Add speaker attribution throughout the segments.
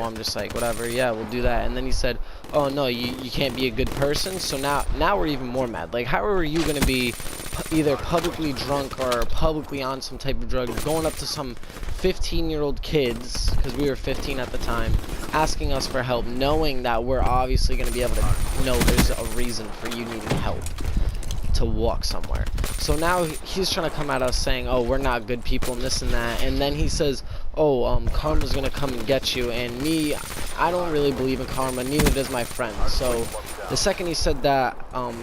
Speaker 1: example, I'm just like, whatever, yeah, we'll do that. And then he said, oh no, you can't be a good person. So now we're even more mad. Like, how are you gonna be either publicly drunk or publicly on some type of drug, going up to some 15-year-old kids, because we were 15 at the time, asking us for help, knowing that we're obviously going to be able to know there's a reason for you needing help to walk somewhere. So now he's trying to come at us saying, oh, we're not good people and this and that. And then he says, oh, karma's going to come and get you. And me, I don't really believe in karma, neither does my friend. So the second he said that,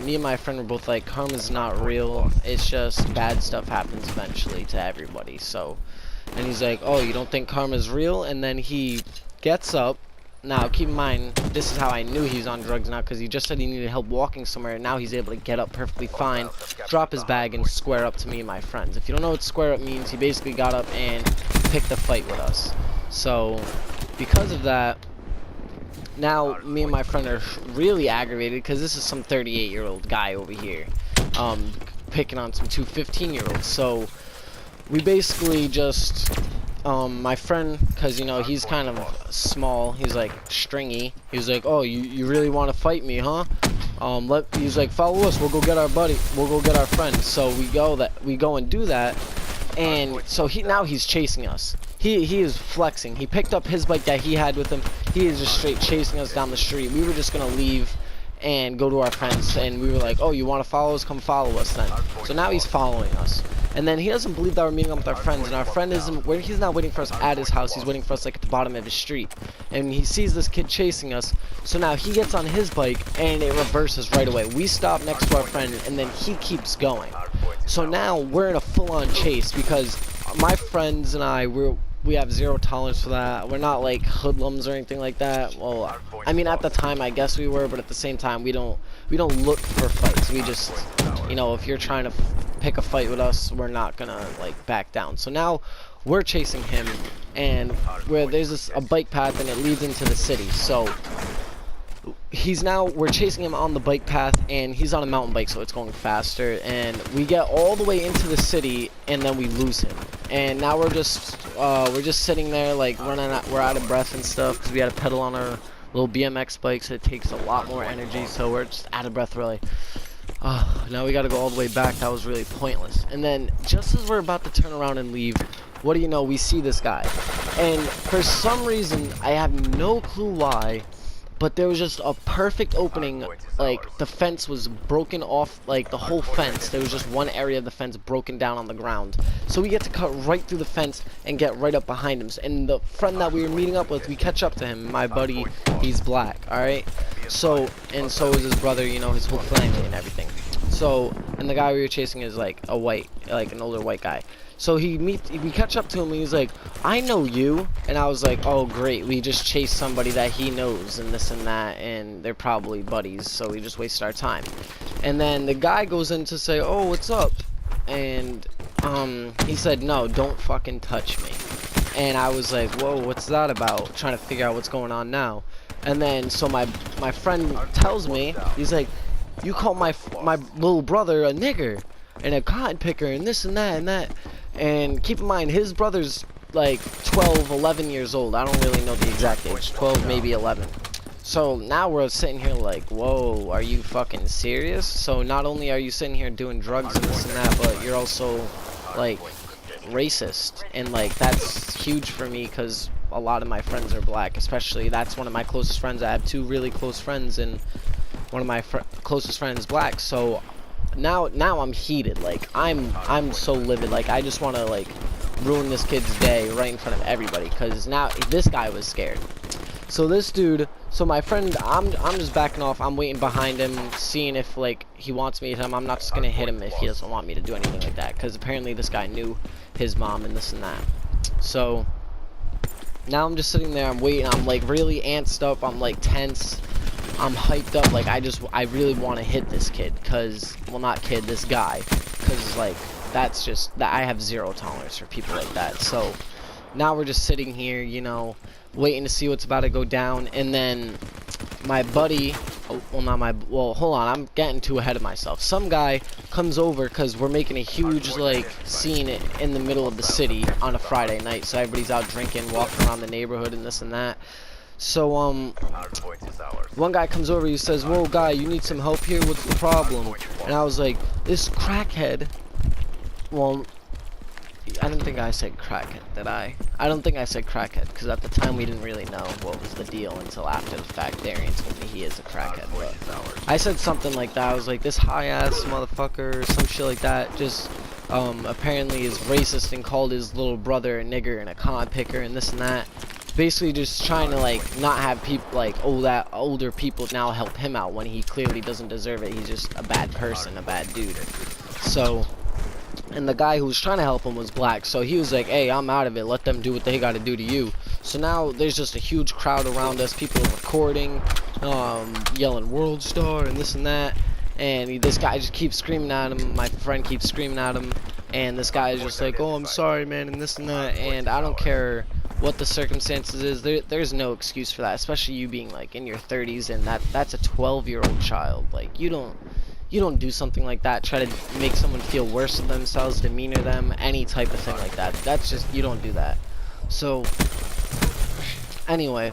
Speaker 1: me and my friend were both like, karma's not real. It's just bad stuff happens eventually to everybody. So, and he's like, oh, you don't think karma's real? And then he gets up. Now, keep in mind, this is how I knew he was on drugs now, because he just said he needed help walking somewhere, and now he's able to get up perfectly fine, drop his bag, and square up to me and my friends. If you don't know what square up means, he basically got up and picked a fight with us. So, because of that, now me and my friend are really aggravated, because this is some 38-year-old guy over here, picking on some two 15-year-olds. So, we basically just... my friend, because you know he's kind of small, he's like stringy, he's like, oh, you really want to fight me, huh? He's like, follow us, we'll go get our buddy, we'll go get our friend. So we go and do that, and so now he's chasing us. He is flexing. He picked up his bike that he had with him. He is just straight chasing us down the street. We were just gonna leave and go to our friends, and we were like, oh, you want to follow us? Come follow us then. So now he's following us. And then he doesn't believe that we're meeting up with our friends, and our friend isn't, he's not waiting for us at his house, he's waiting for us like at the bottom of his street. And he sees this kid chasing us, so now he gets on his bike, and it reverses right away. We stop next to our friend, and then he keeps going. So now we're in a full-on chase, because my friends and I, we have zero tolerance for that. We're not like hoodlums or anything like that. Well, I mean, at the time I guess we were, but at the same time we don't look for fights. We just, you know, if you're trying to pick a fight with us, we're not gonna like back down. So now we're chasing him, and there's a bike path and it leads into the city. So we're chasing him on the bike path, and he's on a mountain bike, so it's going faster, and we get all the way into the city, and then we lose him. And now we're just sitting there like we're out of breath and stuff, because we had to pedal on our little BMX bikes. So it takes a lot more energy, so we're just out of breath really. Now we gotta go all the way back. That was really pointless. And then just as we're about to turn around and leave, what do you know, we see this guy, and for some reason I have no clue why, but there was just a perfect opening. Like the fence was broken off, like the whole fence. There was just one area of the fence broken down on the ground. So we get to cut right through the fence and get right up behind him. And the friend that we were meeting up with, we catch up to him. My buddy, he's black, alright? So, and so is his brother, you know, his whole family and everything. So, and the guy we were chasing is like an older white guy. So we catch up to him, and he's like, I know you. And I was like, oh great, we just chased somebody that he knows and this and that, and they're probably buddies, so we just wasted our time. And then the guy goes in to say, oh, what's up? And he said, no, don't fucking touch me. And I was like, whoa, what's that about? Trying to figure out what's going on now. And then so my friend tells me, he's like, you call my little brother a nigger and a cotton picker and this and that and that. And keep in mind, his brother's like 12, 11 years old. I don't really know the exact age. 12, maybe 11. So now we're sitting here like, whoa, are you fucking serious? So not only are you sitting here doing drugs and this and that, but you're also like racist. And like that's huge for me, because a lot of my friends are black. Especially, that's one of my closest friends. I have two really close friends, and one of my closest friends is black. So now I'm heated. Like I'm so livid. Like I just want to like ruin this kid's day right in front of everybody, because now this guy was scared. So this dude, so my friend, I'm just backing off. I'm waiting behind him, seeing if like he wants me to hit him. I'm not just gonna hit him if he doesn't want me to do anything like that, because apparently this guy knew his mom and this and that. So now I'm just sitting there, I'm waiting, I'm like really antsed up, I'm like tense, I'm hyped up, like I really want to hit this kid, because, well, not kid, this guy, because like that's just, I have zero tolerance for people like that. So now we're just sitting here, you know, waiting to see what's about to go down. And then my buddy, well, hold on, I'm getting too ahead of myself. Some guy comes over, because we're making a huge like scene in the middle of the city on a Friday night, so everybody's out drinking, walking around the neighborhood and this and that. So one guy comes over, he says, "Whoa, guy, you need some help here? What's the problem?" And I was like, "This crackhead." Well, I didn't think I said crackhead, did I? I don't think I said crackhead, because at the time we didn't really know what was the deal until after the fact. Darian told me he is a crackhead, but I said something like that. I was like, this high-ass motherfucker, or some shit like that, just apparently is racist and called his little brother a nigger and a con picker and this and that. Basically just trying to like not have people like older people now help him out when he clearly doesn't deserve it. He's just a bad person, a bad dude. So, and the guy who was trying to help him was black, so he was like, "Hey, I'm out of it, let them do what they gotta do to you." So now there's just a huge crowd around us, people recording, yelling "World Star" and this and that, and this guy just keeps screaming at him. My friend keeps screaming at him, and this guy is just like, "Oh, I'm sorry, man," and this and that. And I don't care what the circumstances is, there's no excuse for that, especially you being like in your 30s, and that's a 12-year-old child. Like, you don't do something like that, try to make someone feel worse of themselves, demeanor them, any type of thing like that. That's just, you don't do that. So anyway,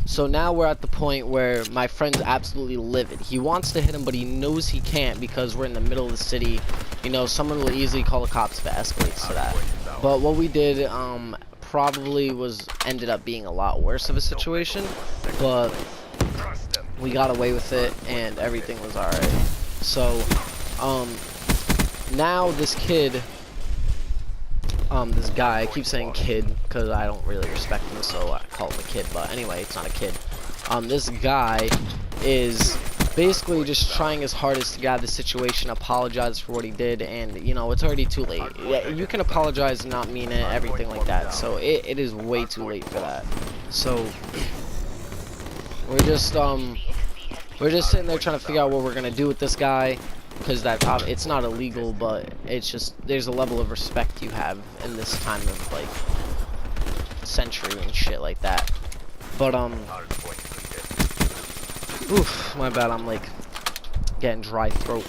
Speaker 1: so now we're at the point where my friend's absolutely livid. He wants to hit him, but he knows he can't because we're in the middle of the city. You know, someone will easily call the cops if it escalates to that. But what we did probably ended up being a lot worse of a situation, but we got away with it and everything was alright. So now this kid, this guy, I keep saying kid because I don't really respect him, so I call him a kid, but anyway, it's not a kid. This guy is basically just trying his hardest to get out of the situation, apologize for what he did, and you know, it's already too late. Yeah, you can apologize and not mean it, everything like that, so it is way too late for that. So we're just sitting there trying to figure out what we're gonna do with this guy, because it's not illegal, but it's just there's a level of respect you have in this time of like century and shit like that. But oof, my bad, I'm like getting dry throat.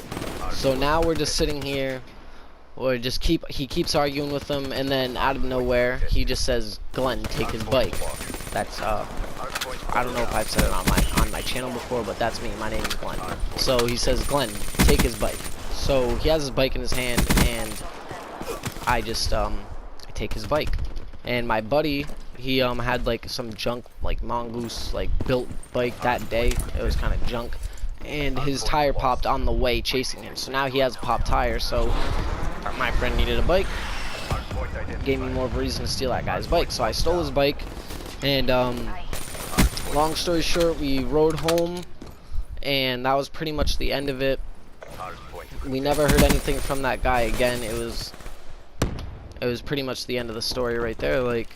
Speaker 1: So now we're just sitting here, he keeps arguing with them, and then out of nowhere he just says, "Glenn, take his bike." That's I don't know if I've said it on my channel before, but that's me. My name is Glenn. So he says, "Glenn, take his bike." So he has his bike in his hand, and I just I take his bike. And my buddy, he had like some junk, like mongoose, like built bike that day. It was kind of junk, and his tire popped on the way chasing him. So now he has a popped tire. So my friend needed a bike, gave me more of a reason to steal that guy's bike. So I stole his bike, and long story short, we rode home, and that was pretty much the end of it. We never heard anything from that guy again. It was pretty much the end of the story right there. Like,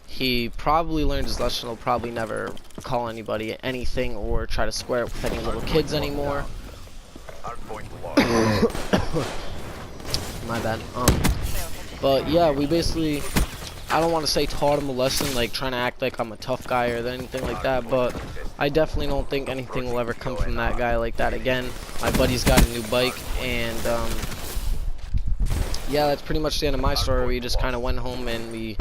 Speaker 1: he probably learned his lesson. He'll probably never call anybody anything or try to square up with any little kids anymore. My bad. But yeah, we basically, I don't want to say taught him a lesson, like trying to act like I'm a tough guy or anything like that, but I definitely don't think anything will ever come from that guy like that again. My buddy's got a new bike, and yeah, that's pretty much the end of my story. We just kind of went home and we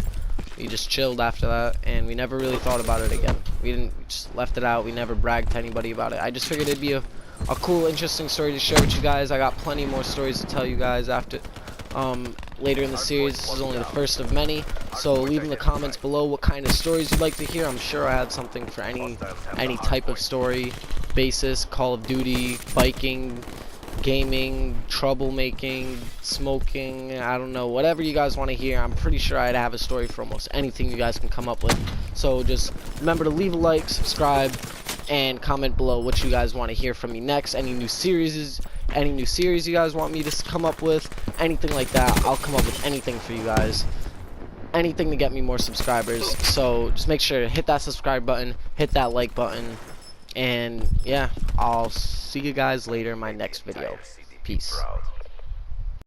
Speaker 1: just chilled after that, and we never really thought about it again. We just left it out. We never bragged to anybody about it. I just figured it'd be a cool, interesting story to share with you guys. I got plenty more stories to tell you guys after later in the series. This is only the first of many, so leave in the comments below what kind of stories you'd like to hear. I'm sure I had something for any type of story basis: Call of Duty, biking, gaming, troublemaking, smoking, I don't know, whatever you guys want to hear. I'm pretty sure I'd have a story for almost anything you guys can come up with. So just remember to leave a like, subscribe, and comment below what you guys want to hear from me next. Any new series you guys want me to come up with, anything like that. I'll come up with anything for you guys, anything to get me more subscribers. So just make sure to hit that subscribe button, hit that like button, and yeah, I'll see you guys later in my next video. Peace.